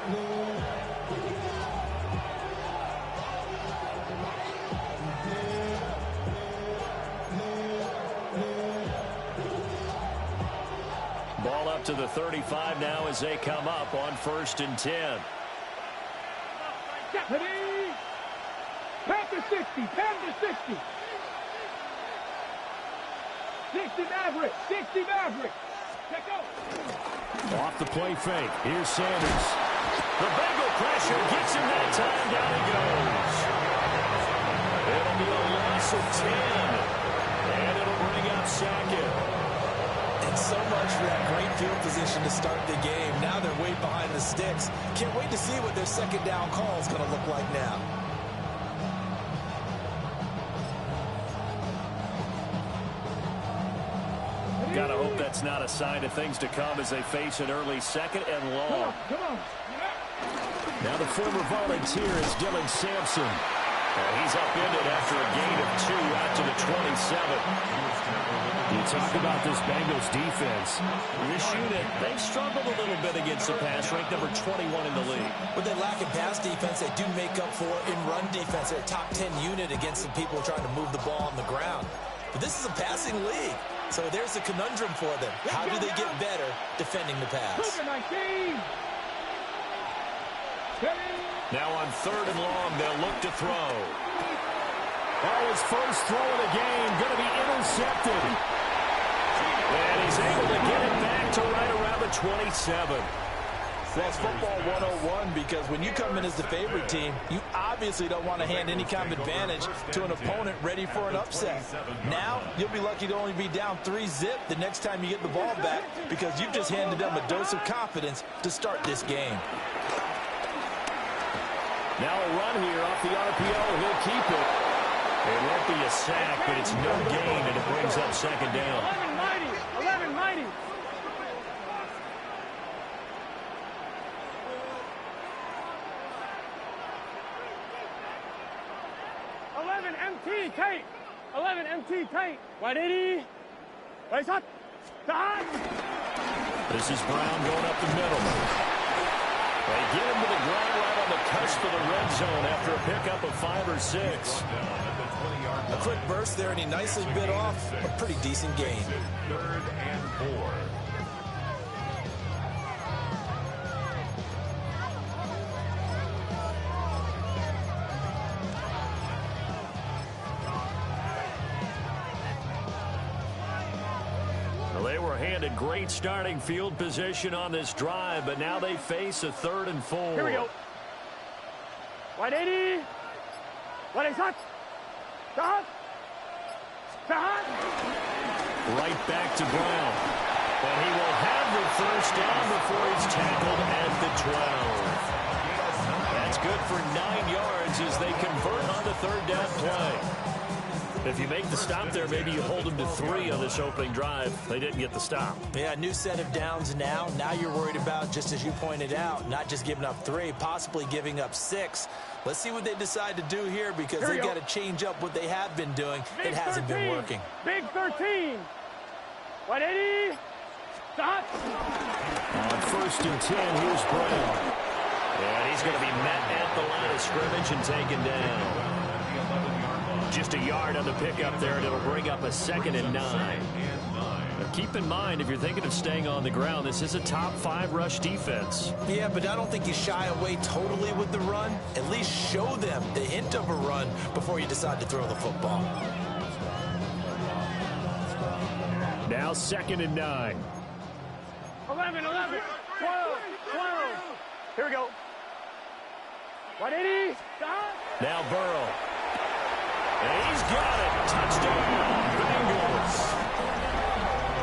Ball up to the 35 now as they come up on 1st and 10. 10 to 60, 10 to 60. 60 Maverick, 60 Maverick. Check out. Off the play fake. Here's Sanders. The Bengal pressure gets him that time. Down he goes. It'll be a loss of 10. And it'll bring up Sackett. And so much for that great field position to start the game. Now they're way behind the sticks. Can't wait to see what their second down call is going to look like now. Gotta hope that's not a sign of things to come as they face an early 2nd and long. Come on. Now the former volunteer is Dylan Sampson. He's upended after a gain of 2 out to the 27. You talk about this Bengals defense. This unit, they've struggled a little bit against the pass, ranked number 21 in the league. What they lack in pass defense, they do make up for in run defense. They're a top 10 unit against the people trying to move the ball on the ground. But this is a passing league. So there's a conundrum for them. How do they get better defending the pass? Now on 3rd and long, they'll look to throw. Oh, his first throw of the game going to be intercepted. And he's able to get it back to right around the 27. That's football 101 because when you come in as the favorite team, you obviously don't want to hand any kind of advantage to an opponent ready for an upset. Now, you'll be lucky to only be down 3-zip the next time you get the ball back because you've just handed them a dose of confidence to start this game. Now a run here off the RPO. He'll keep it. It won't be a sack, but it's no gain, and it brings up 2nd down. 11 mighty. 11 MT tight. 11 MT tight. 180. Right up. This is Brown going up the middle. They get him to the ground right on the cusp of the red zone after a pickup of 5 or 6. A quick burst there, and he nicely bit off a pretty decent gain. 3rd and 4. They were handed great starting field position on this drive, but now they face a 3rd and 4. Here we go. 180. 180. Right back to Brown. And he will have the first down before he's tackled at the 12. That's good for 9 yards as they convert on the 3rd down play. If you make the stop there, maybe you hold them to 3 on this opening drive. They didn't get the stop. Yeah, new set of downs now. Now you're worried about, just as you pointed out, not just giving up 3, possibly giving up 6. Let's see what they decide to do here because they've got to change up what they have been doing. It hasn't been working. Big 13. 180. Stop. On 1st and 10, here's Brown. And he's going to be met at the line of scrimmage and taken down. Just a yard on the pickup there, and it'll bring up a 2nd and 9. Now keep in mind, if you're thinking of staying on the ground, this is a top 5 rush defense. Yeah, but I don't think you shy away totally with the run. At least show them the hint of a run before you decide to throw the football. Now 2nd and 9. 11, 12. Here we go. 180. Stop. Now Burrow. And he's got it. Touchdown, Bengals.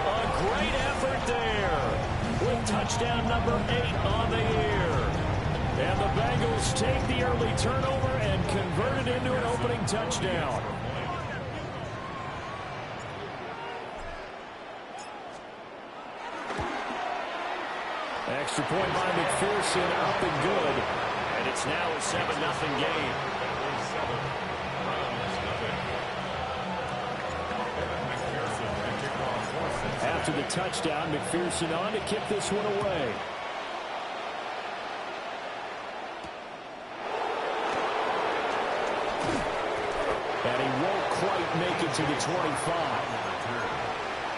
A great effort there with touchdown number 8 on the year. And the Bengals take the early turnover and convert it into an opening touchdown. Extra point by McPherson, up and good. And it's now a 7-0 game. After the touchdown, McPherson on to kick this one away. And he won't quite make it to the 25.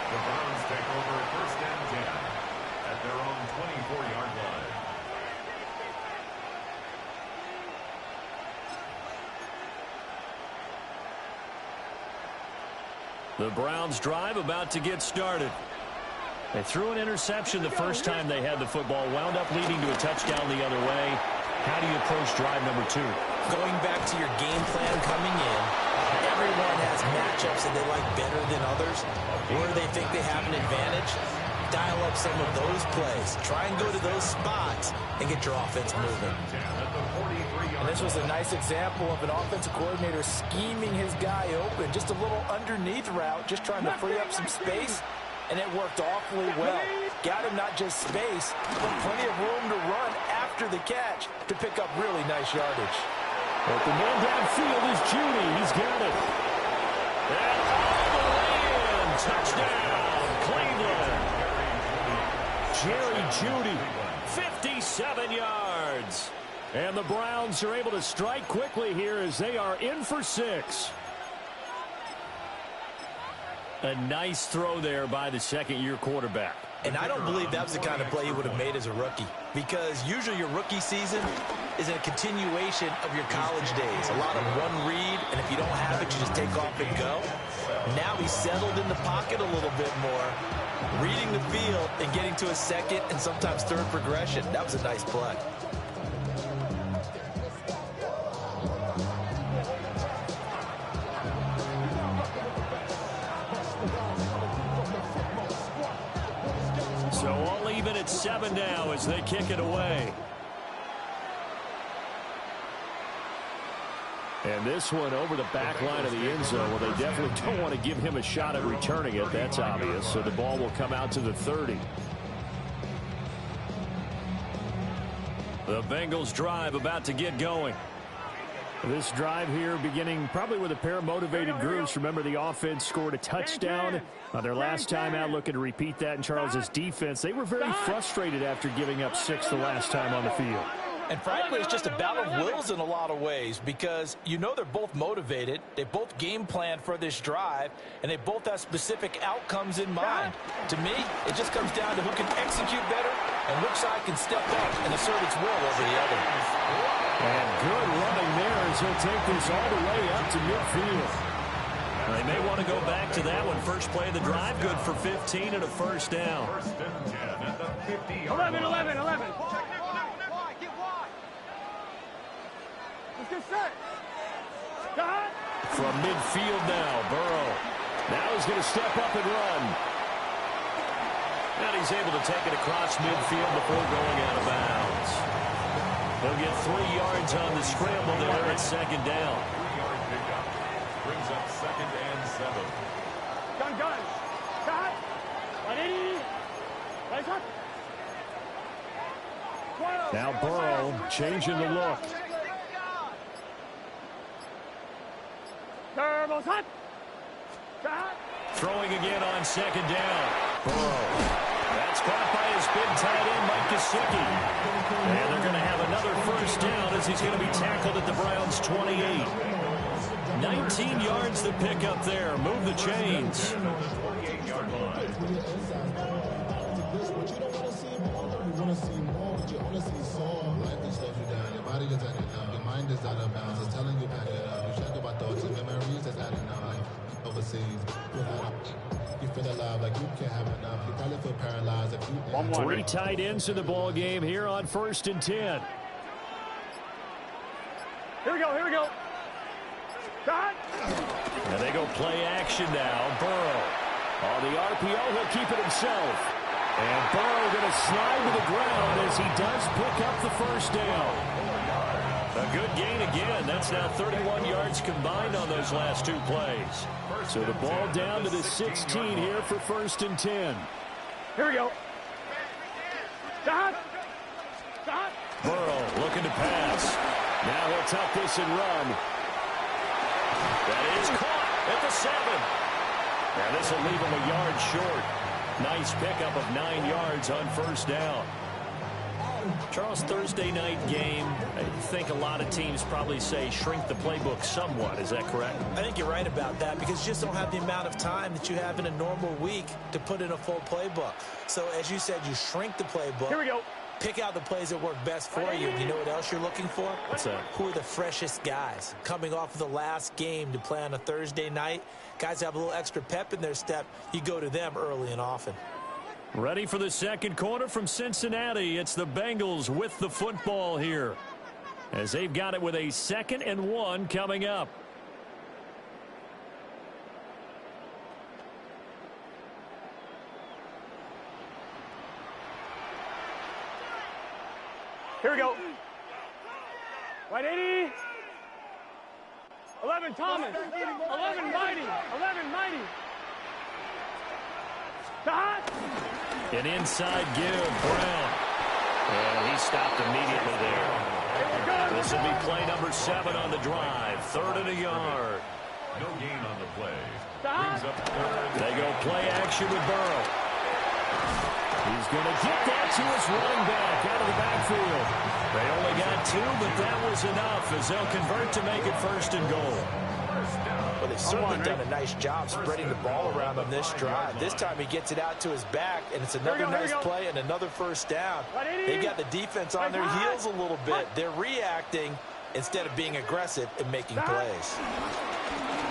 The Browns take over first and 10 at their own 24-yard line. The Browns drive about to get started. They threw an interception the first time they had the football, wound up leading to a touchdown the other way. How do you approach drive number 2? Going back to your game plan coming in, everyone has matchups that they like better than others. Where they think they have an advantage, dial up some of those plays. Try and go to those spots and get your offense moving. And this was a nice example of an offensive coordinator scheming his guy open. Just a little underneath route, just trying to free up some space, and it worked awfully well. Got him not just space, but plenty of room to run after the catch to pick up really nice yardage. But the man downfield is Judy. He's got it. And all the way in. Touchdown, Cleveland. Jerry Judy, 57 yards. And the Browns are able to strike quickly here as they are in for 6. A nice throw there by the second-year quarterback. And I don't believe that was the kind of play he would have made as a rookie, because usually your rookie season is a continuation of your college days. A lot of one read, and if you don't have it, you just take off and go. Now he's settled in the pocket a little bit more, reading the field and getting to a second and sometimes third progression. That was a nice play. So all even at 7 now as they kick it away. And this one over the back line of the end zone. Well, they definitely don't want to give him a shot at returning it. That's obvious. So the ball will come out to the 30. The Bengals drive about to get going. This drive here beginning probably with a pair of motivated groups. Remember, the offense scored a touchdown their last time out. Looking to repeat that in Charles's defense. They were very frustrated after giving up 6 the last time on the field. And frankly, it's just a battle of wills in a lot of ways, because you know they're both motivated. They both game plan for this drive, and they both have specific outcomes in mind. To me, it just comes down to who can execute better and which side can step up and assert its will over the other. And good running there as he'll take this all the way up to midfield. They may want to go back to that one. First play of the drive, good for 15 and a first down. 11, 11, 11. Let's get set. Stop. From midfield now, Burrow. Now he's going to step up and run. And he's able to take it across midfield before going out of bounds. He'll get 3 yards on the scramble there at second down. 3-yard pickup. Brings up second and 7. Gun. Stop. 180. Right up. 12. Now Burrow changing the look. Turbo's hot. Stop. Throwing again on second down. Burrow. That's caught by his big tight end, Mike Gesicki. And they're going to have another first down as he's going to be tackled at the Browns' 28. 19 yards to pick up there. Move the chains. 48-yard line. Your mind is out of bounds. It's telling you pack it up. You check about thoughts and memories that's adding up. Like overseas, you feel alive like you can't have enough. You probably feel paralyzed if you. 3 tight ends in the ball game here on 1st and 10. Here we go. Stop. And they go play action now. Burrow on the RPO. He'll keep it himself. And Burrow going to slide to the ground as he does pick up the first down. A good gain again. That's now 31 yards combined on those last 2 plays. So the ball down to the 16 here for 1st and 10. Here we go. Stop. Burrow looking to pass. Now he'll tuck this and run. That is caught at the 7. Now this will leave him a yard short. Nice pickup of 9 yards on first down. Charles, Thursday night game, I think a lot of teams probably say shrink the playbook somewhat. Is that correct? I think you're right about that because you just don't have the amount of time that you have in a normal week to put in a full playbook. So, as you said, you shrink the playbook. Here we go. Pick out the plays that work best for you. You know what else you're looking for? What's that? Who are the freshest guys? Coming off of the last game to play on a Thursday night, guys have a little extra pep in their step. You go to them early and often. Ready for the second quarter from Cincinnati. It's the Bengals with the football here, as they've got it with a 2nd and 1 coming up. Here we go. Right 80. 11 Thomas. 11 Mighty. 11 Mighty. Dot. An inside give, Brown. And he stopped immediately there. This will be play number 7 on the drive. 3rd and a yard. No gain on the play. Stop. Brings up 3rd. They go play action with Burrow. He's going to get that to his running back out of the backfield. They only got 2, but that was enough as they'll convert to make it 1st and goal. Well, they've certainly done a nice job spreading the ball around on this drive. This time he gets it out to his back, and it's another nice play and another 1st down. They've got the defense on their heels a little bit. They're reacting instead of being aggressive and making plays.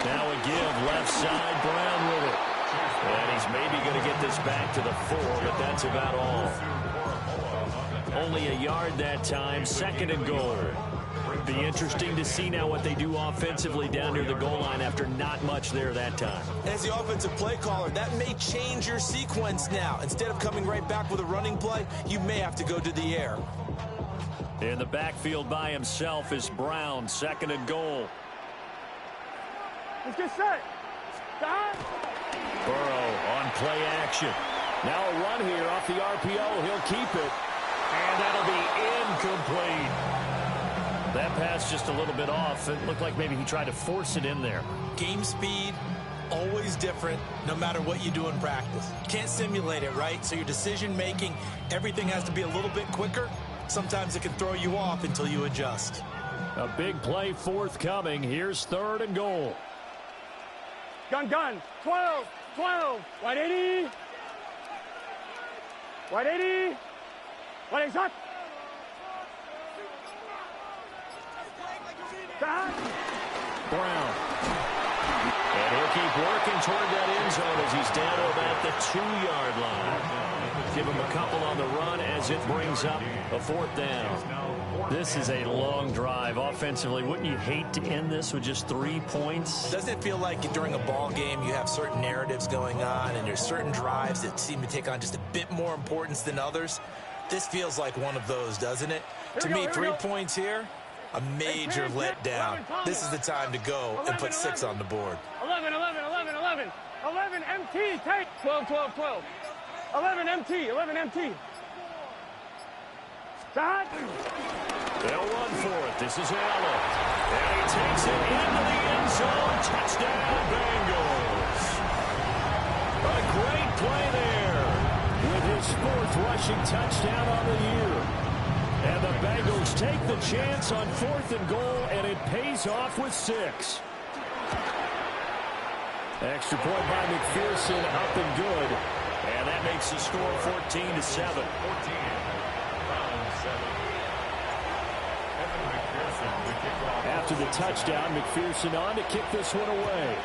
Now a give, left side, Brown with it. And he's maybe going to get this back to the 4, but that's about all. Only a yard that time, 2nd and goal. Be interesting to see now what they do offensively down near the goal line after not much there that time. As the offensive play caller, that may change your sequence now. Instead of coming right back with a running play, you may have to go to the air. In the backfield by himself is Brown, 2nd and goal. Let's get set. Stop. Burrow on play action. Now a run here off the RPO. He'll keep it. And that'll be incomplete. That pass just a little bit off. It looked like maybe he tried to force it in there. Game speed, always different, no matter what you do in practice. Can't simulate it, right? So your decision making, everything has to be a little bit quicker. Sometimes it can throw you off until you adjust. A big play forthcoming. Here's 3rd and goal. Gun. 12. 12. Right 80. Right 80. Right shot. Brown. And he'll keep working toward that end zone as he's down to about the 2-yard line. Give him a couple on the run as it brings up a 4th down. This is a long drive offensively. Wouldn't you hate to end this with just 3 points? Doesn't it feel like during a ball game you have certain narratives going on and there's certain drives that seem to take on just a bit more importance than others? This feels like one of those, doesn't it? To me, 3 points here, a major letdown. This is the time to go and put 6 on the board. 11 MT, take 12. 11 MT. Stop. They'll run for it. This is Allen. And he takes it into the end zone. Touchdown, Bengals. A great play there with his 4th rushing touchdown on the year. And the Bengals take the chance on 4th and goal, and it pays off with 6. Extra point by McPherson, up and good. And that makes the score 14-7. After the touchdown, McPherson on to kick this one away.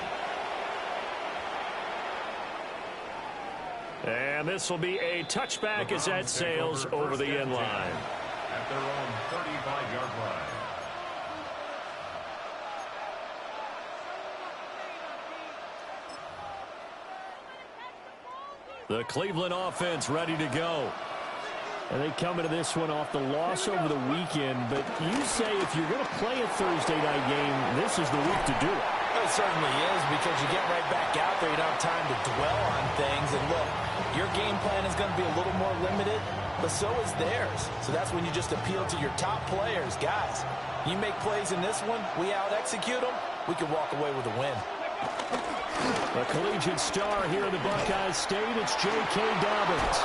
And this will be a touchback as that sails over the end line. At their own 35-yard line. The Cleveland offense ready to go. And they come into this one off the loss over the weekend. But you say if you're going to play a Thursday night game, this is the week to do it. It certainly is, because you get right back out there. You don't have time to dwell on things. And look, your game plan is going to be a little more limited, but so is theirs. So that's when you just appeal to your top players. Guys, you make plays in this one, we out-execute them, we can walk away with a win. A collegiate star here in the Buckeye State, it's J.K. Dobbins.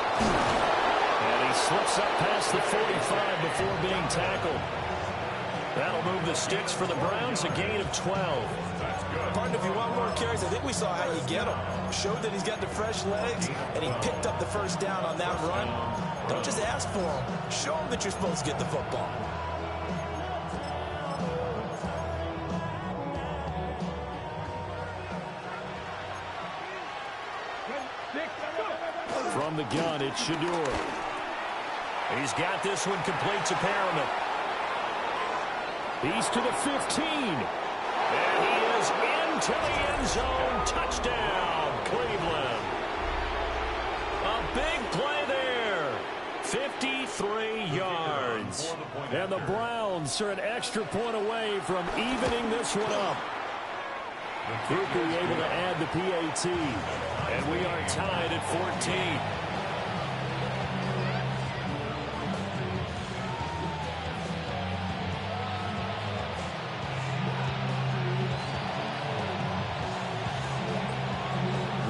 And he slips up past the 45 before being tackled. That'll move the sticks for the Browns, a gain of 12. Partner, if you want more carries, I think we saw how you get him. Showed that he's got the fresh legs, and he picked up the first down on that run. Don't just ask for him. Show him that you're supposed to get the football. From the gun, it's Shador. He's got this one complete to Perriman. He's to the 15. And he is into the end zone. Touchdown, Cleveland. A big play there. 53 yards. And the Browns are an extra point away from evening this one up. Groupie able to add the PAT. And we are tied at 14.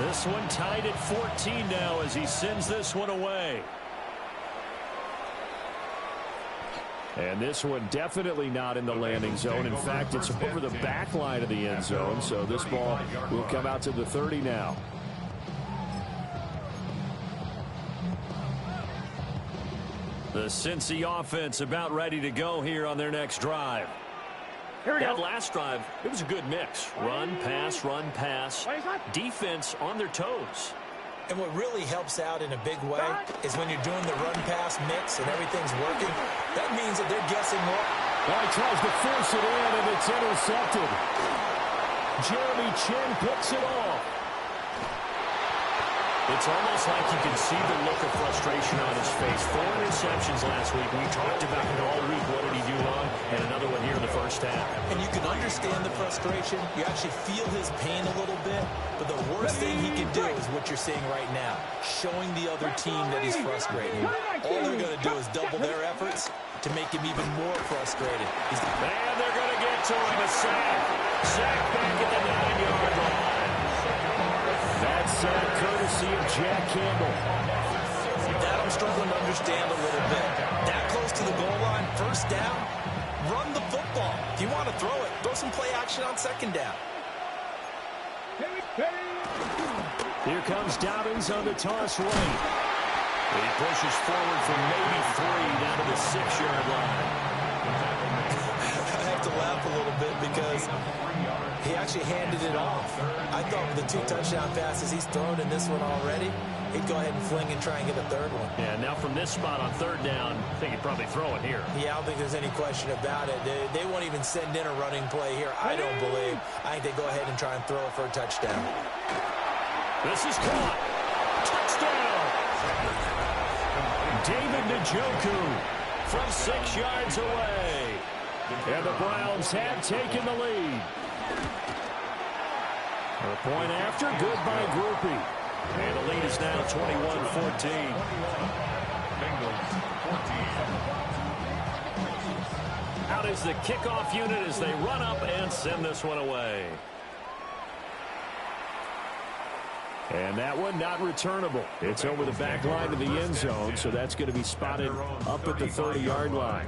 This one tied at 14 now as he sends this one away. And this one definitely not in the landing zone. In fact, it's over the back line of the end zone. So this ball will come out to the 30 now. The Cincy offense about ready to go here on their next drive. That last drive, it was a good mix. Run, pass, run, pass. Defense on their toes. And what really helps out in a big way is when you're doing the run-pass mix and everything's working, that means that they're guessing more. Well, he tries to force it in, and it's intercepted. Jeremy Chin picks it off. It's almost like you can see the look of frustration on his face. 4 interceptions last week. We talked about it all week. What did he do wrong? And another one here in the first half. And you can understand the frustration. You actually feel his pain a little bit. But the worst thing he can do is what you're seeing right now. Showing the other team that he's frustrated. All they're going to do is double their efforts to make him even more frustrated. And they're going to get to him. A sack. Sack back at the 9-yard line. That sack courtesy of Jack Campbell. That I'm struggling to understand a little bit. That close to the goal line, first down, run the football. If you want to throw it, throw some play action on second down. Here comes Dobbins on the toss right. He pushes forward for maybe 3 down to the 6-yard line. I have to laugh a little bit because he actually handed it off. I thought with the 2 touchdown passes he's thrown in this one already, he'd go ahead and fling and try and get a third one. Yeah, now from this spot on third down, I think he'd probably throw it here. Yeah, I don't think there's any question about it. They won't even send in a running play here, I don't believe. I think they go ahead and try and throw it for a touchdown. This is caught. Touchdown! David Njoku from 6 yards away. And the Browns have taken the lead. A point after, good by Groupie. And the lead is now 21-14. Out is the kickoff unit as they run up and send this one away. And that one not returnable. It's over the back line of the end zone, so that's going to be spotted up at the 30-yard line.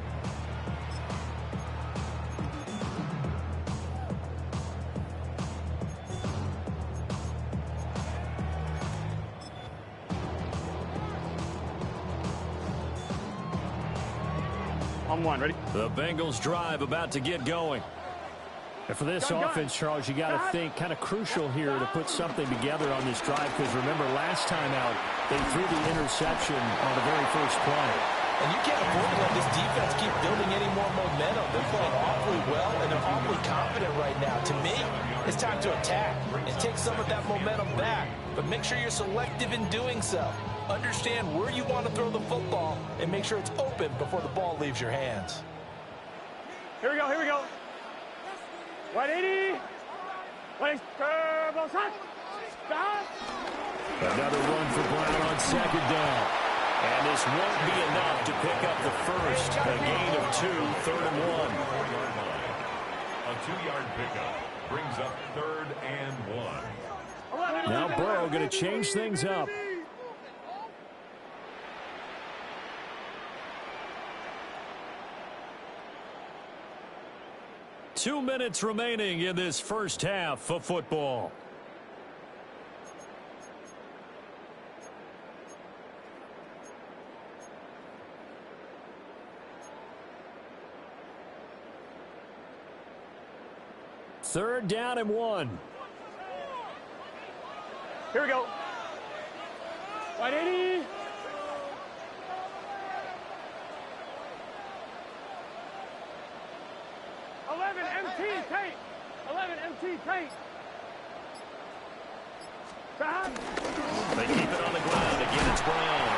On one, ready? The Bengals drive about to get going. And for this offense, Charles, you got to think kind of crucial here to put something together on this drive because remember last time out they threw the interception on the very first play. And you can't afford to let this defense keep building any more momentum. They're playing awfully well and they're awfully confident right now. To me, it's time to attack and take some of that momentum back. But make sure you're selective in doing so. Understand where you want to throw the football and make sure it's open before the ball leaves your hands. Here we go, here we go. 180. Another run for Brown on second down. And this won't be enough to pick up the first. A gain of 2, 3rd and 1. A 2-yard pickup brings up 3rd and 1. Now Burrow going to change things up. 2 minutes remaining in this first half of football. Third down and 1. Here we go. 180. 11 MT tape. 11 MT tape. Stop. They keep it on the ground. Again, it's Brown.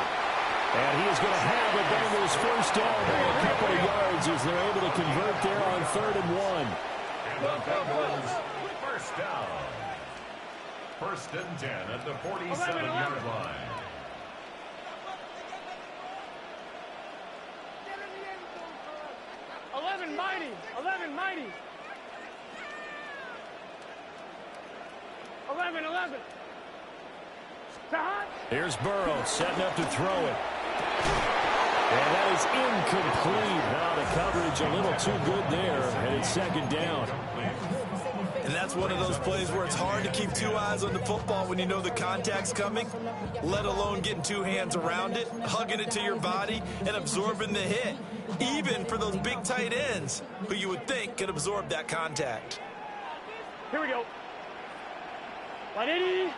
And he is going to have the Bengals first down by a couple of yards as they're able to convert there on 3rd and 1. And the Bengals first down. 1st and 10 at the 47-yard line. Mighty. 11 mighty. 11. Stop. Here's Burrow setting up to throw it. And that is incomplete. Now the coverage a little too good there, and it's 2nd down. And that's one of those plays where it's hard to keep 2 eyes on the football when you know the contact's coming, let alone getting 2 hands around it, hugging it to your body, and absorbing the hit, even for those big tight ends who you would think could absorb that contact. Here we go. 180.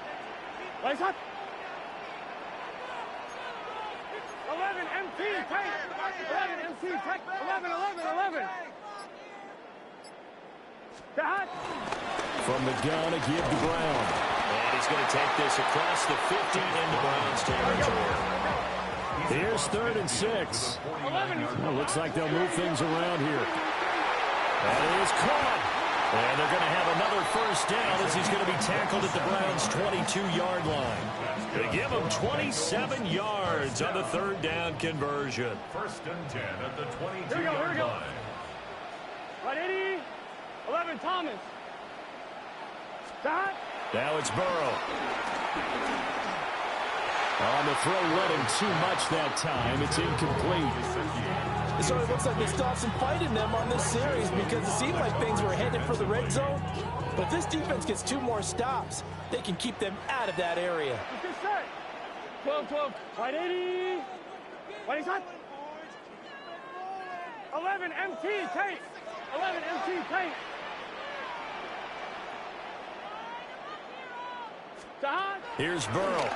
Lights up. 11 MT tight. 11 MT tight. 11. Stop. From the gun, a give to Brown. And he's going to take this across the 50 into Brown's territory. Here's 3rd and 6. Well, looks like they'll move things around here. That is caught. And they're going to have another first down as he's going to be tackled at the Browns' 22-yard line. They give him 27 yards on the 3rd down conversion. 1st and 10 at the 22-yard line. 180. 11 Thomas. Stop. Now it's Burrow. On the throw, running too much that time. It's incomplete. It sort of looks like they stopped some fight in them on this series because it seemed like things were headed for the red zone. But this defense gets 2 more stops. They can keep them out of that area. 12. 180. 20 shot. 11 MT tape. 11 MT tape. Here's Burrow.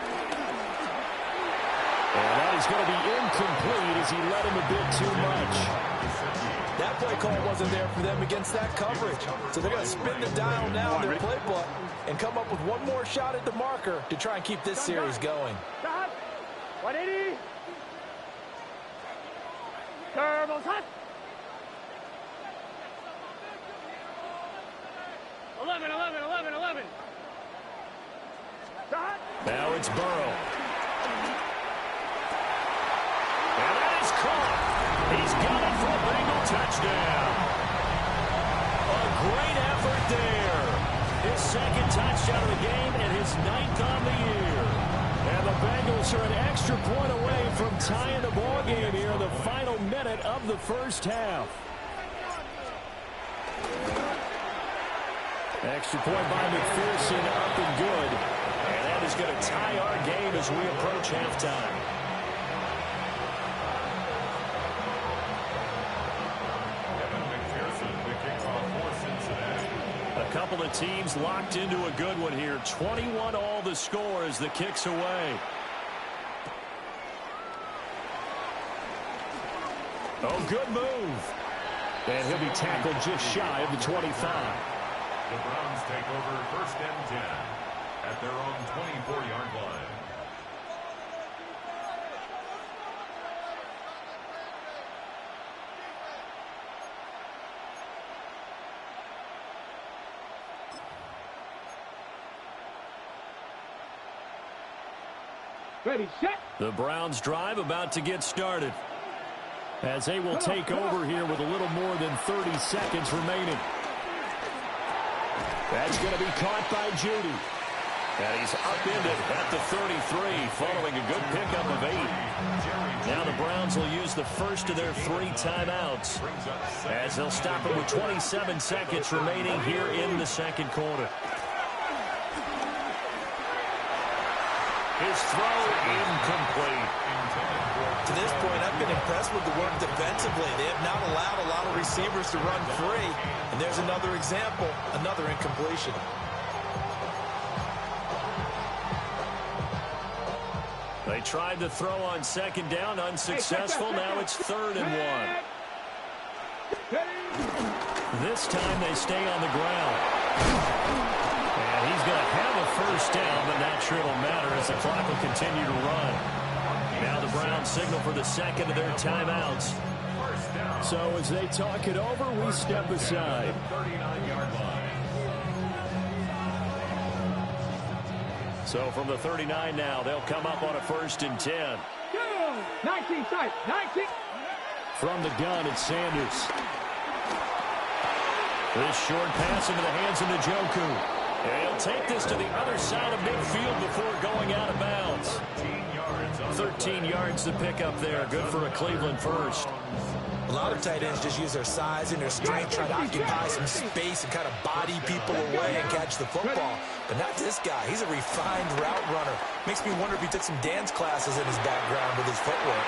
And that is going to be incomplete as he led him a bit too much. That play call wasn't there for them against that coverage. So they're going to spin the dial now in their playbook and come up with 1 more shot at the marker to try and keep this series going. 180. Turbo shot. 11. Now it's Burrow. And that is caught. He's got it for a Bengal touchdown. A great effort there. His 2nd touchdown of the game and his 9th on the year. And the Bengals are an extra point away from tying the ball game here in the final minute of the first half. Extra point by McPherson, up and good. And that is going to tie our game as we approach halftime. A couple of teams locked into a good one here. 21 all the score as the kick's away. Oh, good move. And he'll be tackled just shy of the 25. The Browns take over 1st and 10 at their own 24-yard line. Ready, set. The Browns drive about to get started as they will take over here with a little more than 30 seconds remaining. That's going to be caught by Judy. And he's upended at the 33 following a good pickup of 8. Now the Browns will use the first of their 3 timeouts as they'll stop it with 27 seconds remaining here in the second quarter. His throw incomplete. To this point, I've been impressed with the work defensively. They have not allowed a lot of receivers to run free. And there's another example, another incompletion. They tried to throw on second down, unsuccessful. Now it's 3rd and 1. This time they stay on the ground. And he's going to have a first down, but not sure it'll matter as the clock will continue to run. Now the Browns signal for the second of their timeouts. So as they talk it over, we step aside. 39-yard line. So from the 39 now, they'll come up on a 1st and 10. 19 tight, 19. From the gun, it's Sanders. This short pass into the hands of Njoku. And he'll take this to the other side of midfield before going out of bounds. 13 yards to pick up there. Good for a Cleveland first. A lot of tight ends just use their size and their strength, try to occupy some space and kind of body people away and catch the football. But not this guy. He's a refined route runner. Makes me wonder if he took some dance classes in his background with his footwork.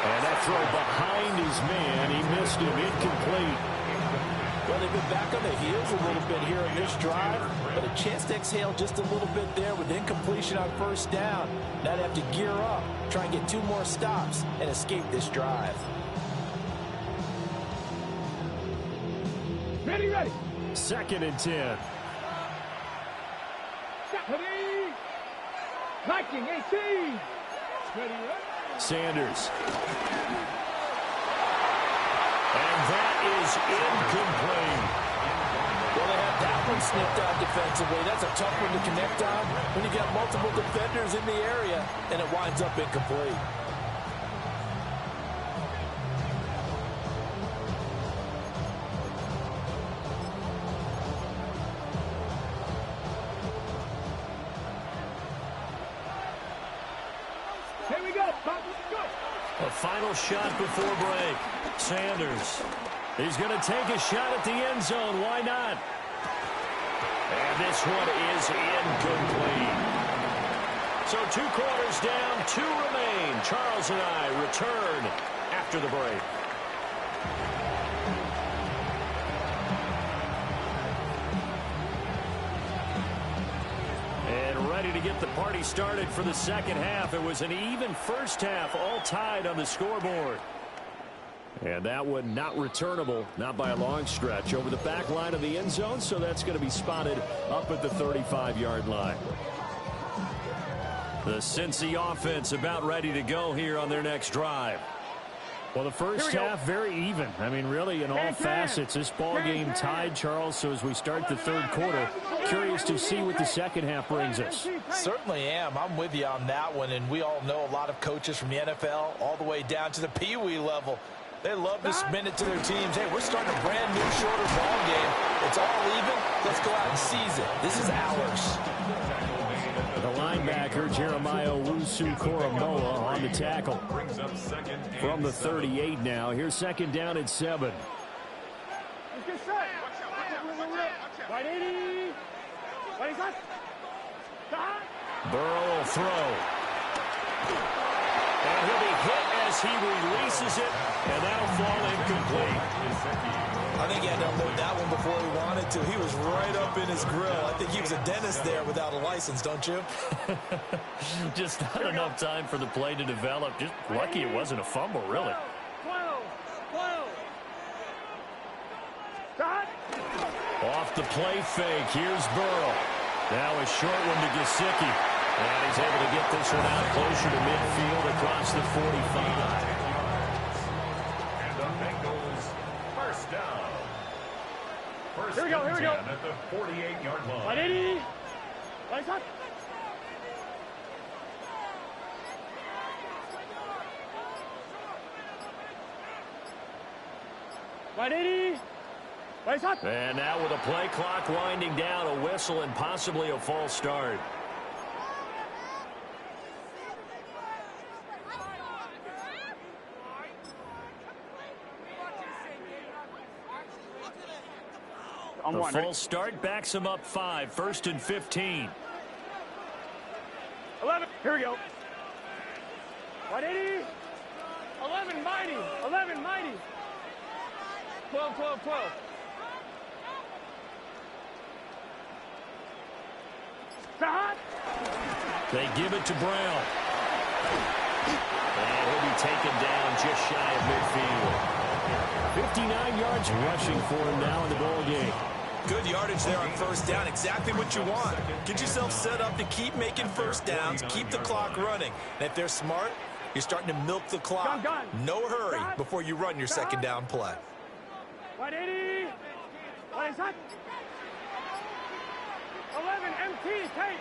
And that throw behind his man. He missed him. Incomplete. Well, they've been back on their heels a little bit here in this drive, but a chance to exhale just a little bit there with incompletion on 1st down. Now they have to gear up, try and get 2 more stops, and escape this drive. Ready, ready. 2nd and 10. Ready. 19, 18. Ready, ready. Sanders. And that is incomplete. Well, they have that one snipped out defensively. That's a tough one to connect on when you got multiple defenders in the area, and it winds up incomplete. Here we go. Go. A final shot before break. Sanders. He's going to take a shot at the end zone. Why not? And this one is incomplete. So 2 quarters down, 2 remain. Charles and I return after the break. And ready to get the party started for the second half. It was an even first half, all tied on the scoreboard. And that one not returnable, not by a long stretch, over the back line of the end zone, so that's going to be spotted up at the 35-yard line. The Cincy offense about ready to go here on their next drive. Well, the first half very even. I mean, really, in all facets, this ball game tied, Charles. So as we start the 3rd quarter, curious to see what the second half brings us. Certainly am. I'm with you on that one, and we all know a lot of coaches from the NFL all the way down to the Pee-wee level. They love to spin it to their teams. Hey, we're starting a brand new, shorter ball game. It's all even. Let's go out and seize it. This is ours. The linebacker, Jeremiah Owusu-Koramoah, on the tackle. From the 38 now. Here's 2nd down and 7. Let's get set. Right 80. Right is that? Burrow will throw. And he'll be hit as he releases it, and that'll fall incomplete. I think he had to unload that one before he wanted to. He was right up in his grill. I think he was a dentist there without a license, don't you? Just not enough time for the play to develop. Just lucky it wasn't a fumble, really. 12. Off the play fake, here's Burrow. Now a short one to Gesicki. And he's able to get this one out closer to midfield across the 45. And the Bengals first down. First Here we go. At the 48-yard line. 180. Right side. Right 80. And now with a play clock winding down, a whistle and possibly a false start. The full start backs him up 5. 1st and 15. 11. Here we go. 180. 11, mighty. 11, mighty. 12, 12, 12. They give it to Brown. And he'll be taken down just shy of midfield. 59 yards rushing for him now in the ball game. Good yardage there on 1st down. Exactly what you want. Get yourself set up to keep making 1st downs, keep the clock running. And if they're smart, you're starting to milk the clock. No hurry before you run your 2nd down play. 180. What is that? 11 MT, tape.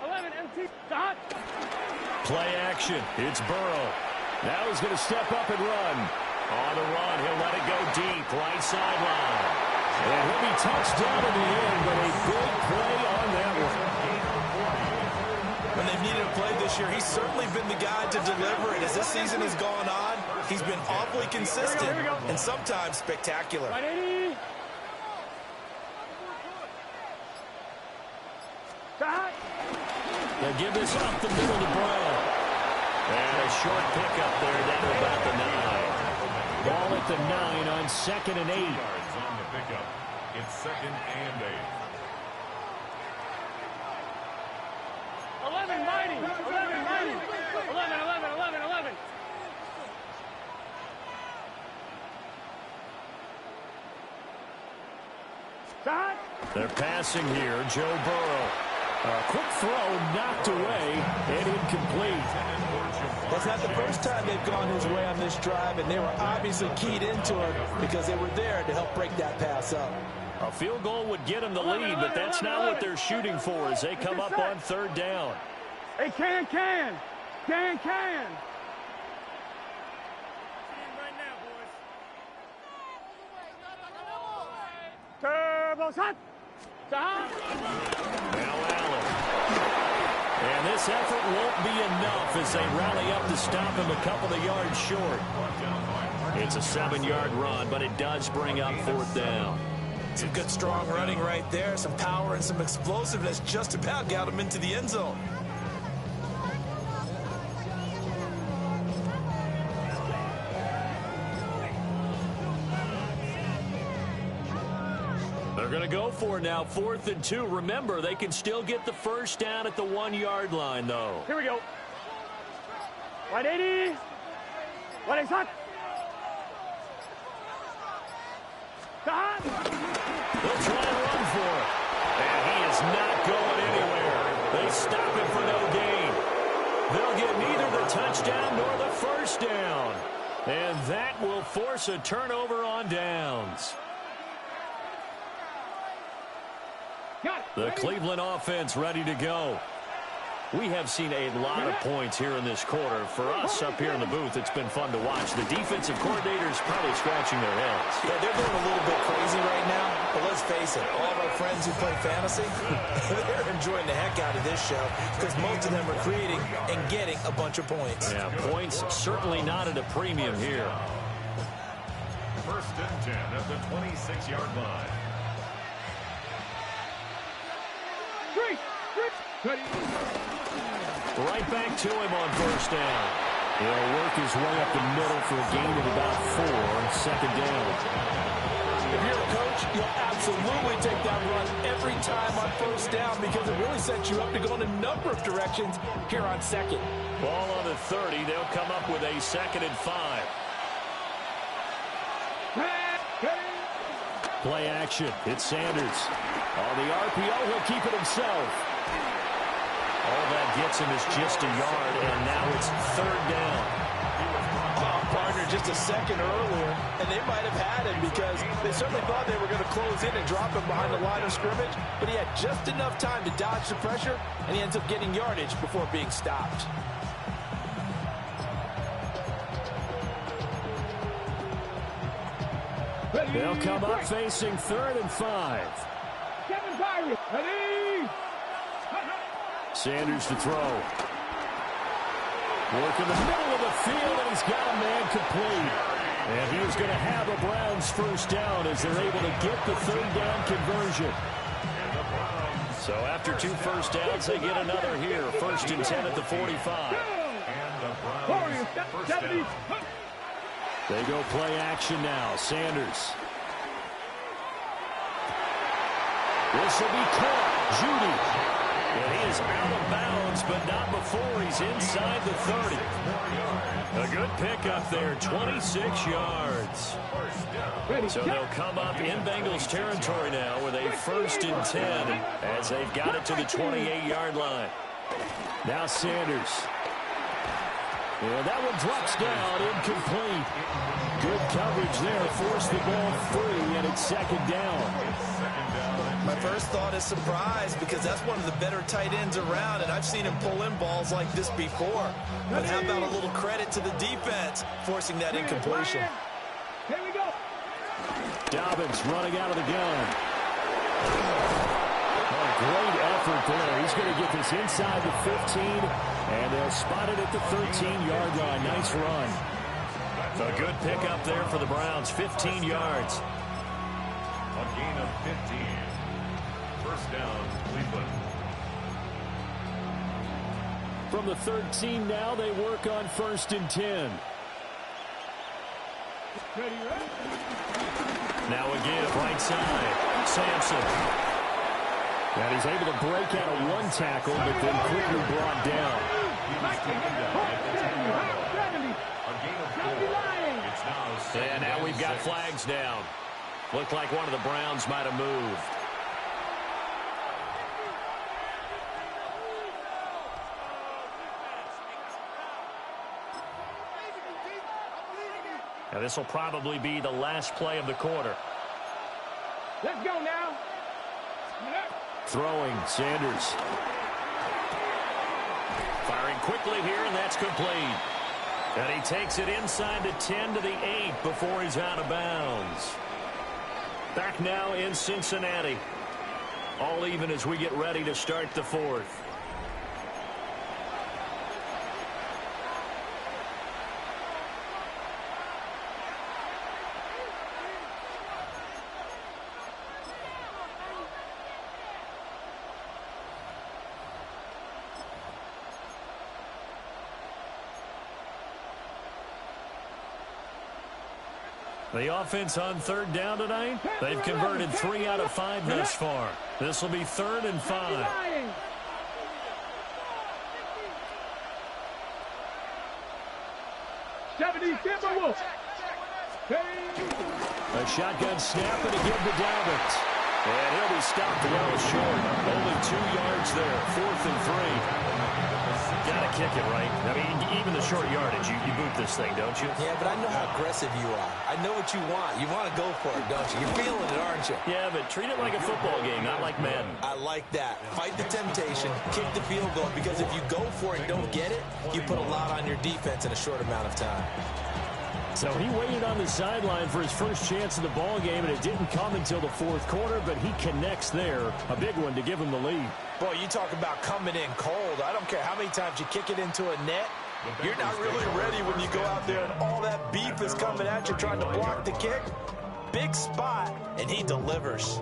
11 MT. Dot. Play action. It's Burrow. Now he's going to step up and run. On the run, he'll let it go deep. Right sideline. And he'll be touched down in the end, but a big play on that one. When they've needed a play this year, he's certainly been the guy to deliver it. As this season has gone on, he's been awfully consistent and sometimes spectacular. 180. They give this up the middle to Brown. And a short pickup there down to about the 9. Ball at the 9 on 2nd and 8. Yards on the pickup. It's 2nd and 8. 11, mighty. 11, mighty. 11, 11, 11, 11. Dot. They're passing here. Joe Burrow. A quick throw knocked away and incomplete. That's not the first time they've gone his way on this drive, and they were obviously keyed into it because they were there to help break that pass up. A field goal would get them the lead, but that's not what they're shooting for as they come up on 3rd down. Hey, can. Can. Turbo shot. Now Allen. And this effort won't be enough as they rally up to stop him a couple of yards short. It's a 7-yard run, but it does bring up 4th down. Some good strong running right there, some power and some explosiveness just about got him into the end zone. They're going to go for it now, 4th and 2. Remember, they can still get the 1st down at the 1-yard line, though. Here we go. 180. What is that? Dot. They'll try and run for it. And he is not going anywhere. They stop him for no gain. They'll get neither the touchdown nor the 1st down. And that will force a turnover on downs. The Cleveland offense ready to go. We have seen a lot of points here in this quarter. For us up here in the booth, it's been fun to watch. The defensive coordinators probably scratching their heads. Yeah, they're going a little bit crazy right now. But let's face it, all of our friends who play fantasy, they're enjoying the heck out of this show because most of them are creating and getting a bunch of points. Yeah, points certainly not at a premium here. 1st and 10 at the 26-yard line. Right back to him on 1st down. He'll work his way up the middle for a gain of about 4. 2nd down. If you're a coach, you'll absolutely take that run every time on 1st down because it really sets you up to go in a number of directions here on 2nd. Ball on the 30. They'll come up with a 2nd and 5. Play action. It's Sanders. On the RPO, he'll keep it himself. All that gets him is just a yard, and now it's 3rd down. Partner just a second earlier, and they might have had him because they certainly thought they were going to close in and drop him behind the line of scrimmage, but he had just enough time to dodge the pressure, and he ends up getting yardage before being stopped. They'll come up facing 3rd and 5. Sanders to throw. Work in the middle of the field, and he's got a man complete. And he is going to have a Browns first down as they're able to get the third down conversion. So after 2 first downs, they get another here. 1st and 10 at the 45. They go play action now. Sanders. This will be caught. Judy. And he is out of bounds, but not before he's inside the 30. A good pickup there, 26 yards. So they'll come up in Bengals territory now with a 1st and 10 as they've got it to the 28-yard line. Now Sanders. And that one drops down, incomplete. Good coverage there, forced the ball free, and it's 2nd down. My first thought is surprise because that's one of the better tight ends around, and I've seen him pull in balls like this before. But how about a little credit to the defense forcing that incompletion? Here we go. Dobbins running out of the gun. Oh, great effort there. He's going to get this inside the 15, and they'll spot it at the 13-yard line. Nice run. A good pickup there for the Browns, 15 yards. A gain of 15. First down, Cleveland. From the 13 now, they work on 1st and 10. Now again, right side, Sampson. And he's able to break out of 1 tackle, but then quickly brought down. And now we've got flags down. Looked like one of the Browns might have moved. Now this will probably be the last play of the quarter. Let's go now. Throwing, Sanders. Firing quickly here, and that's complete. And he takes it inside the 10 to the 8 before he's out of bounds. Back now in Cincinnati. All even as we get ready to start the 4th. The offense on 3rd down tonight, they've converted 3 out of 5 thus far. This will be 3rd and 5. A shotgun snap and a give to Dobbins. And he'll be stopped well short. Only 2 yards there, 4th and 3. Gotta kick it, right? I mean, even the short yardage, you boot this thing, don't you? Yeah, but I know how aggressive you are. I know what you want. You want to go for it, don't you? You're feeling it, aren't you? Yeah, but treat it like a football game, not like Madden. I like that. Fight the temptation, kick the field goal, because if you go for it and don't get it, you put a lot on your defense in a short amount of time. So he waited on the sideline for his first chance in the ball game, and it didn't come until the 4th quarter, but he connects there. A big one to give him the lead. Boy, you talk about coming in cold. I don't care how many times you kick it into a net. You're not really ready when you go out there and all that beef is coming at you trying to block the kick. Big spot, and he delivers.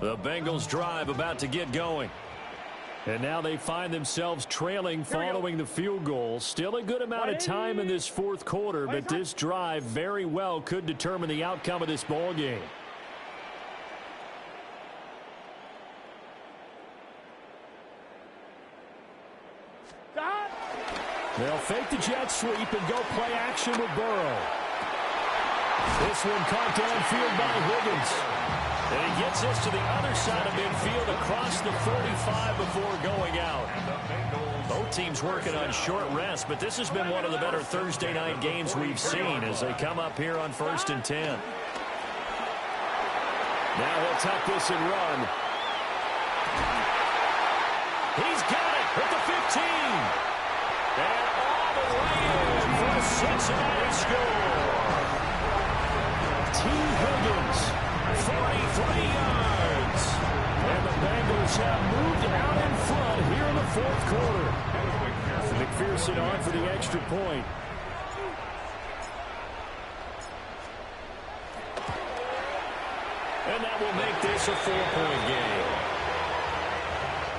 The Bengals drive about to get going. And now they find themselves trailing following the field goal. Still a good amount of time in this 4th quarter, but this drive very well could determine the outcome of this ball game. They'll fake the jet sweep and go play action with Burrow. This one caught downfield by Higgins. And he gets this to the other side of midfield across the 45 before going out. Both teams working on short rest, but this has been one of the better Thursday night games we've seen as they come up here on 1st and 10. Now he'll tuck this and run. He's got it at the 15. And all the way in for a Cincinnati score. T. Higgins, 43 yards. And the Bengals have moved out in front here in the 4th quarter. McPherson McPherson on for the extra point. And that will make this a 4-point game.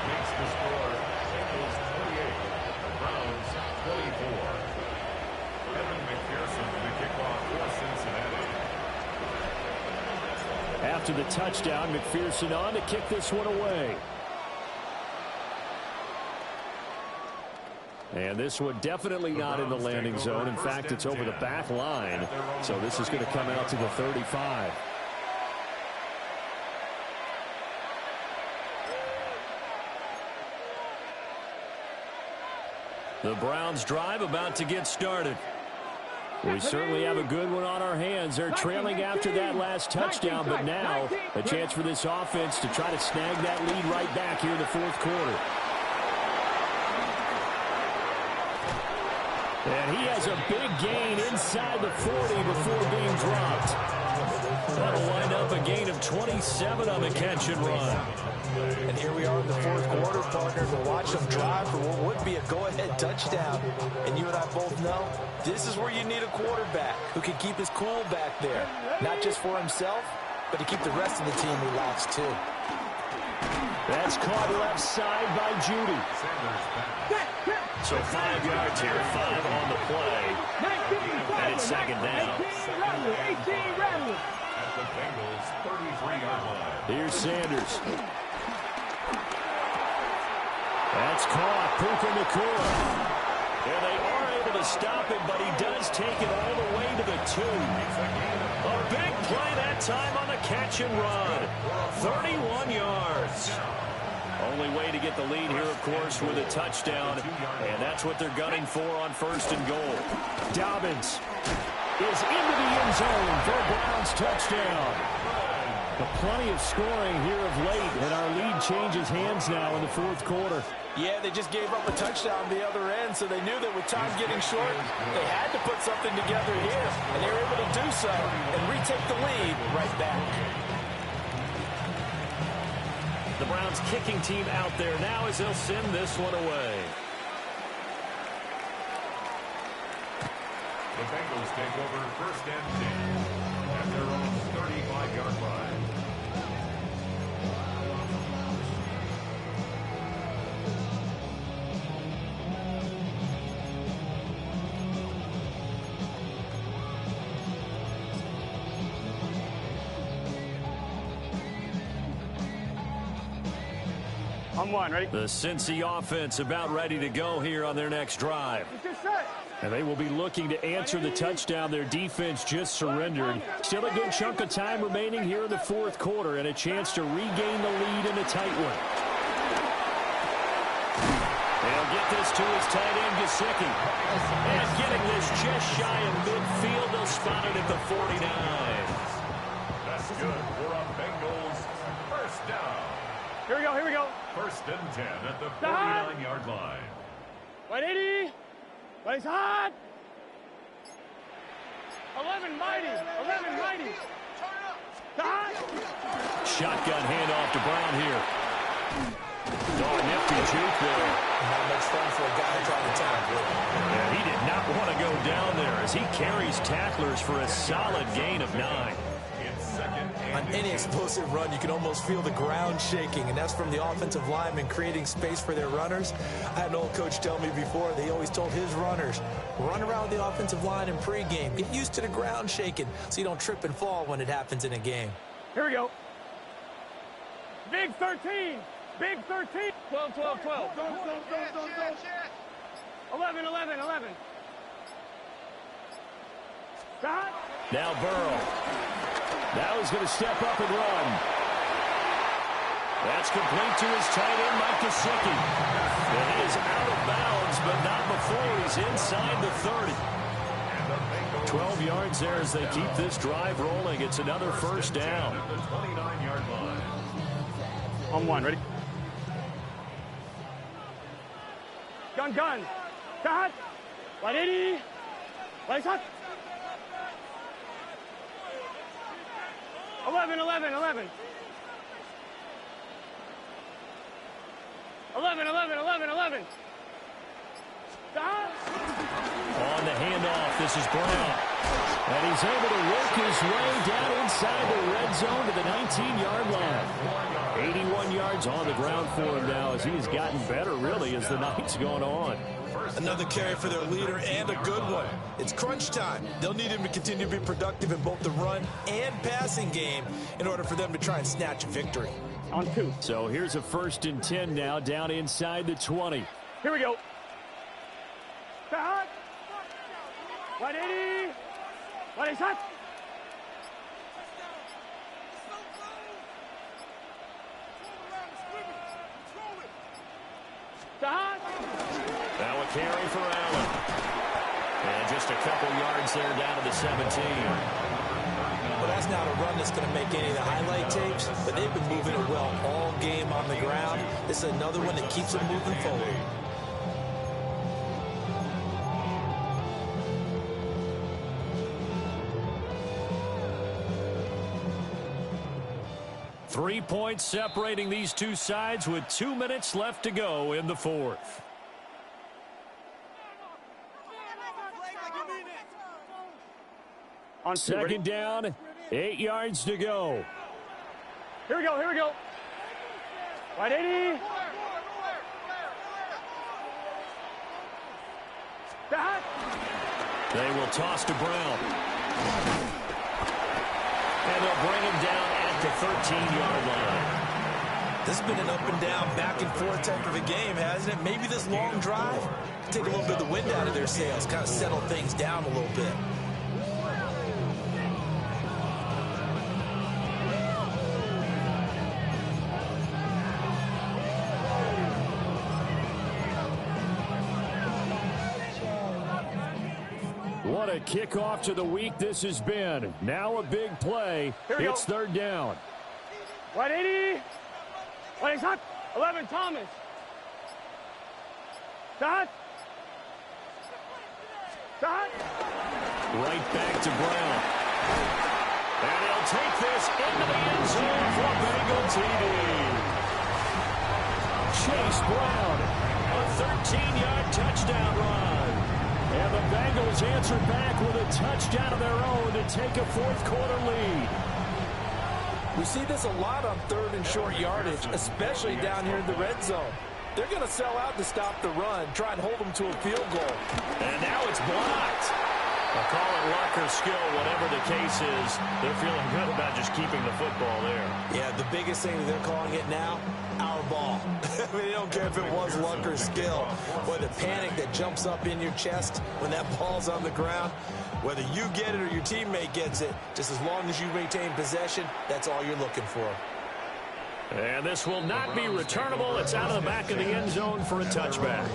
Makes the score Bengals 28, Browns 24. Evan McPherson to the kickoff for Cincinnati. After the touchdown, McPherson on to kick this one away. And this one definitely not in the landing zone. In fact, it's over the back line. So this is going to come out to the 35. The Browns drive about to get started. We certainly have a good one on our hands. They're trailing after that last touchdown, but now a chance for this offense to try to snag that lead right back here in the fourth quarter. And he has a big gain inside the 40 before being dropped. That'll wind up a gain of 27 on the catch and run. And here we are in the fourth quarter, partner, to watch them drive for what would be a go-ahead touchdown. And you and I both know this is where you need a quarterback who can keep his cool back there. Not just for himself, but to keep the rest of the team relaxed, too. That's caught left side by Judy. So 5 yards here, 5 on the play. And it's second down. 18 rattle. At the Bengals 33-yard line. Here's Sanders. That's caught. Puka Nacua. And they are able to stop him, but he does take it all the way to the 2. A big play that time on the catch and run. 31 yards. Only way to get the lead here, of course, with a touchdown. And that's what they're gunning for on first and goal. Dobbins is into the end zone for a Browns touchdown. But plenty of scoring here of late, and our lead changes hands now in the fourth quarter. Yeah, they just gave up a touchdown on the other end, so they knew that with time getting short, they had to put something together here, and they were able to do so and retake the lead right back. The Browns kicking team out there now as they'll send this one away. The Bengals take over first and 10 at their own 35-yard line. On one, ready? The Cincy offense about ready to go here on their next drive. And they will be looking to answer the touchdown their defense just surrendered. Still a good chunk of time remaining here in the fourth quarter and a chance to regain the lead in a tight one. They'll get this to his tight end, Gesicki. And getting this just shy of midfield, they'll spot it at the 49. That's good for a Bengals first down. Here we go, here we go. First and 10 at the 49-yard line. 180. Place hot. 11 mighty. 11 mighty. Hot. Shotgun handoff to Brown here. Oh, nifty juke there. Not much fun for a guy trying to tackle. Yeah, he did not want to go down there as he carries tacklers for a solid gain of 9. On any explosive run, you can almost feel the ground shaking, and that's from the offensive linemen creating space for their runners. I had an old coach tell me before, they always told his runners, run around the offensive line in pregame. Get used to the ground shaking so you don't trip and fall when it happens in a game. Here we go. Big 13. Big 13. 12, 12, 12. 11, 11, 11. Hot. Now Burrow. Now he's going to step up and run. That's complete to his tight end, Mike Gesicki. And he is out of bounds, but not before he's inside the 30. 12 yards there as they keep this drive rolling. It's another first down. At the 29-yard line. On one, ready? Gun, gun. Hot. 180. Place hot. 11, 11, 11. 11, 11, 11, 11. On the handoff, this is Brown. And he's able to work his way down inside the red zone to the 19-yard line. 81 yards on the ground for him now as he's gotten better, really, as the night's gone on. Another carry for their leader and a good one. It's crunch time. They'll need him to continue to be productive in both the run and passing game in order for them to try and snatch a victory. On 2. So here's a 1st and 10 now, down inside the 20. Here we go. Hot. 180. 180 hot. Now a carry for Allen. And just a couple yards there down to the 17. Well, that's not a run that's going to make any of the highlight tapes, but they've been moving it well all game on the ground. This is another one that keeps them moving forward. Three points separating these two sides with 2 minutes left to go in the 4th. On 2. Second down, 8 yards to go. Here we go. 180. They will toss to Brown. And they'll bring him down at the 13-yard line. This has been an up and down, back and forth type of a game, hasn't it? Maybe this long drive take a little bit of the wind out of their sails, kind of settle things down a little bit. What a kickoff to the week this has been. Now a big play. It's 3rd down. 180. 180 hot. 11 Thomas. Dot. Right back to Brown. And he'll take this into the end zone for Bengal TD. Chase Brown, a 13-yard touchdown run. And the Bengals answered back with a touchdown of their own to take a 4th quarter lead. We see this a lot on 3rd and short yardage, especially down here in the red zone. They're going to sell out to stop the run, try and hold them to a field goal. And now it's blocked. I'll call it luck or skill, whatever the case is. They're feeling good about just keeping the football there. Yeah, the biggest thing that they're calling it now, our ball. I mean, they don't care if it was luck or skill. Boy, the panic that jumps up in your chest when that ball's on the ground, whether you get it or your teammate gets it, just as long as you maintain possession, that's all you're looking for. And this will not be returnable. It's out of the back of the end zone for a touchback.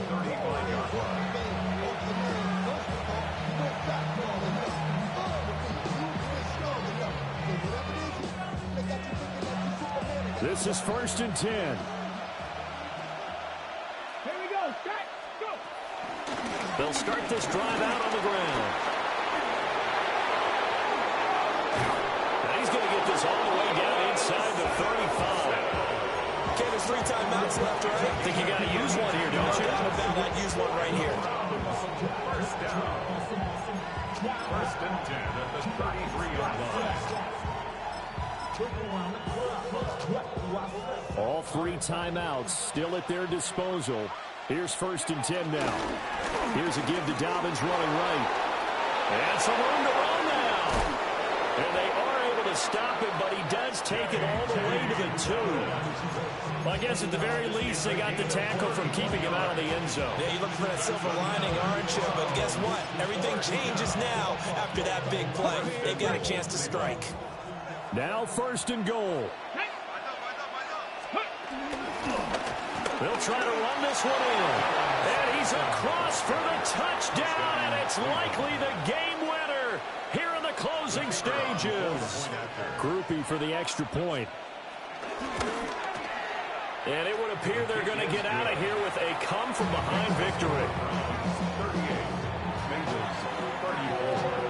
This is 1st and 10. Here we go. Start. Go. They'll start this drive out on the ground. And he's going to get this all the way down inside the 35. Okay, there's 3 timeouts left, right? I think you got to use one here, don't you? I'd use one right here. First down. 1st and 10 at the 33-yard line. All 3 timeouts still at their disposal. Here's 1st and 10 now. Here's a give to Dobbins running right. And some room to run now. And they are able to stop him, but he does take it all the way to the 2. Well, I guess at the very least they got the tackle from keeping him out of the end zone. Yeah, you're looking for that silver lining, aren't you? But guess what? Everything changes now after that big play. They've got a chance to strike. Now 1st and goal. They'll try to run this one in. And he's across for the touchdown, and it's likely the game winner here in the closing stages. Groupie for the extra point. And it would appear they're going to get out of here with a come-from-behind victory. 38. Bengals 34.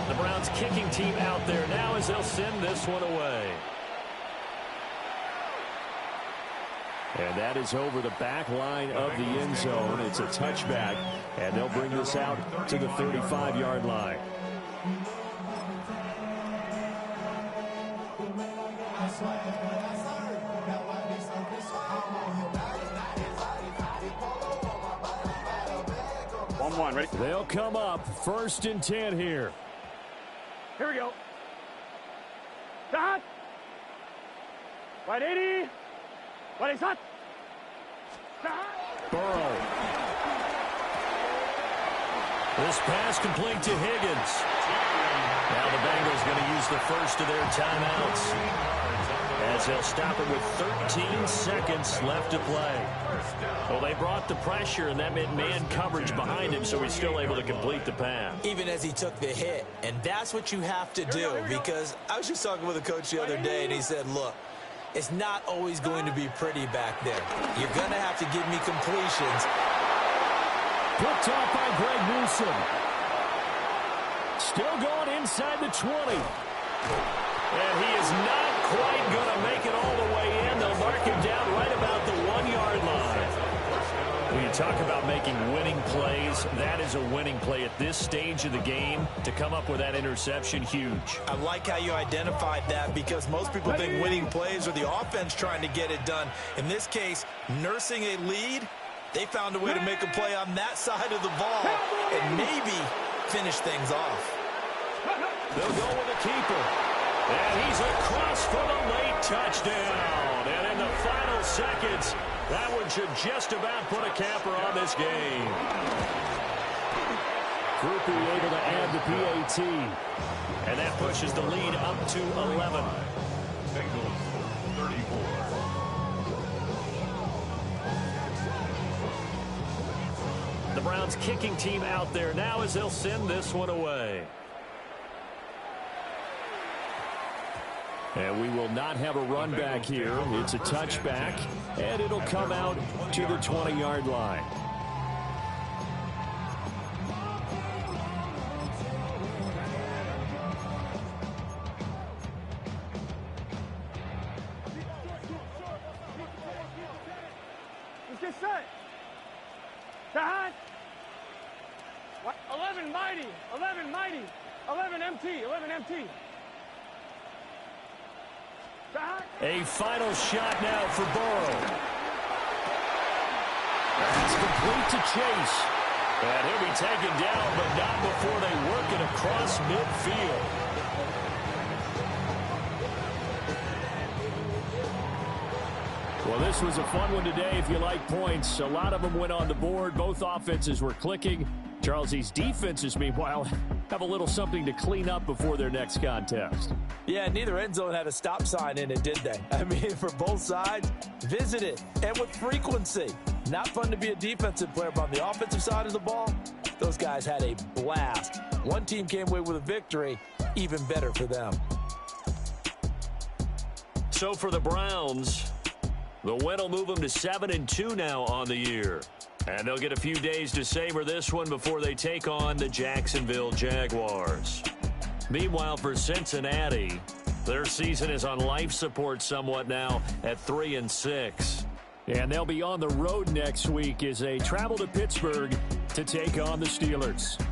The Browns kicking team out there now as they'll send this one away. And that is over the back line of the end zone. It's a touchback, and they'll bring this out to the 35-yard line. Ready? They'll come up 1st and 10 here. Here we go. Shot. Right 80. Right shot. Burrow. This pass complete to Higgins. Now the Bengals going to use the first of their timeouts, as they'll stop it with 13 seconds left to play. Well, they brought the pressure, and that meant man coverage behind him, so he's still able to complete the pass. Even as he took the hit, and that's what you have to do, because I was just talking with a coach the other day, and he said, look, it's not always going to be pretty back there. You're going to have to give me completions. Picked off by Greg Newsom. Still going inside the 20. And he is not quite going to make it all the way in. They'll mark him down right about the 1-yard line. When you talk about making winning plays, that is a winning play at this stage of the game. To come up with that interception, huge. I like how you identified that, because most people think winning plays are the offense trying to get it done. In this case, nursing a lead, they found a way to make a play on that side of the ball and maybe finish things off. They'll go with the keeper. And he's across for the late touchdown. And in the final seconds, that one should just about put a capper on this game. Groupie able to add the PAT. And that pushes the lead up to 11. Bengals 34. The Browns kicking team out there now as they'll send this one away. And we will not have a run back here. It's a touchback, and it'll come out to the 20-yard line. Let's get set. Shot. 11 mighty. 11 mighty. 11 MT. 11 MT. A final shot now for Burrow. That's complete to Chase. And he'll be taken down, but not before they work it across midfield. Well, this was a fun one today if you like points. A lot of them went on the board. Both offenses were clicking. Charles, these defenses, meanwhile, have a little something to clean up before their next contest. Yeah, neither end zone had a stop sign in it, did they? I mean, for both sides, visit it, and with frequency. Not fun to be a defensive player, but on the offensive side of the ball, those guys had a blast. One team came away with a victory, even better for them. So for the Browns, the win will move them to 7-2 now on the year. And they'll get a few days to savor this one before they take on the Jacksonville Jaguars. Meanwhile, for Cincinnati, their season is on life support somewhat now at 3-6. And they'll be on the road next week as they travel to Pittsburgh to take on the Steelers.